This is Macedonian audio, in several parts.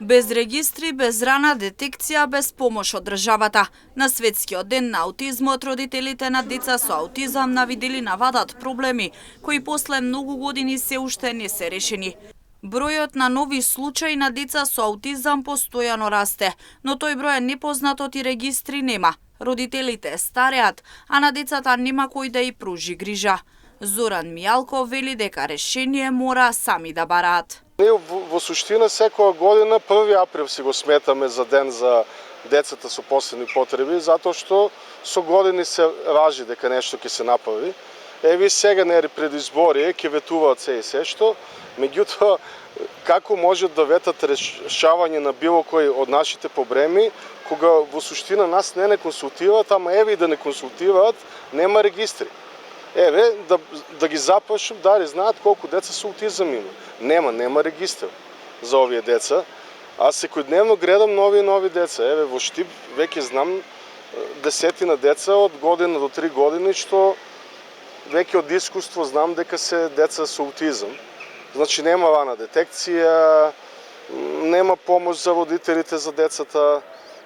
Без регистри, без рана детекција, без помош од државата. На Светскиот ден на аутизмот, родителите на деца со аутизам навидели навадат проблеми, кои после многу години се уште не се решени. Бројот на нови случаи на деца со аутизам постојано расте, но тој број е непознат и регистри нема. Родителите стареат, а на децата нема кој да ја пружи грижа. Зоран Мијалков вели дека решение мора сами да бараат. Ние во суштина секоја година 1 април си го сметаме за ден за децата со посебни потреби, затоа што со години се важи дека нешто ќе се направи. Еви сега нери пред избори ќе ветуваат се и се што, меѓутоа како можат да ветат решавање на било кој од нашите проблеми, кога во суштина нас не консултираат, ама еве и да не консултираат, нема регистри. Еве, да ги запрашам, дали знаат колку деца со аутизам има. Нема регистр за овие деца. Аз секојдневно гледам нови и нови деца. Еве, во Штип веќе знам десетина деца од година до 3 години, што веќе од искуство знам дека се деца со аутизам. Значи нема рана детекција, нема помош за родителите за децата.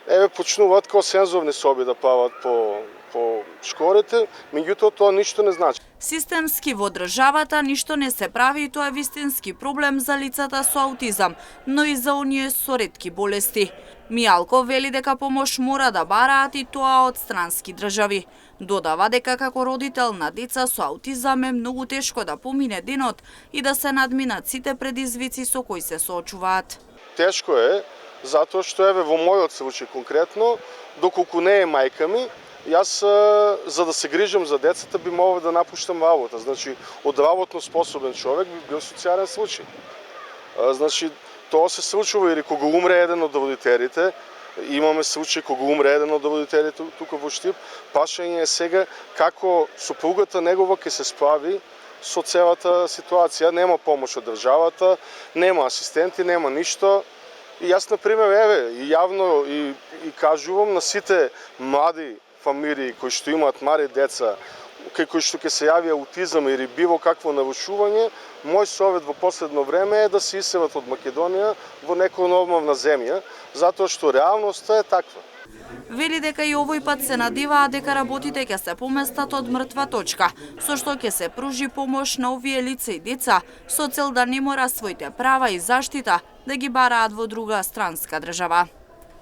Еве, почнуваат како сензорни соби да прават по школите, меѓутоа тоа ништо не значи. Системски во државата ништо не се прави и тоа е вистински проблем за лицата со аутизам, но и за оние со ретки болести. Мијалков вели дека помош мора да бараат и тоа од странски држави. Додава дека како родител на деца со аутизам е многу тешко да помине денот и да се надминат сите предизвици со кои се соочуваат. Тешко е, затоа што еве во мојот случај конкретно, доколку не е мајка ми, јас за да се грижам за децата би могол да напуштам работа. Значи, од работно способен човек би бил социјален случај. Значи, тоа се случува или кога умре еден од родителите, имаме случај кога умре еден од родителите тука во Штип, прашање е сега како супругата негова ќе се справи со целата ситуација. Нема помош од државата, нема асистенти, нема ништо. И јас, например, еве, и јавно и кажувам на сите млади фамилии кои што имаат мали деца, кои што ќе се јави аутизам или било какво нарушување, мој совет во последно време е да се иселат од Македонија во некоја нормална земја, затоа што реалноста е таква. Вели дека и овој пат се надеваат дека работите ќе се поместат од мртва точка, со што ќе се пружи помош на овие лица и деца, со цел да не мора своите права и заштита да ги бараат во друга странска држава.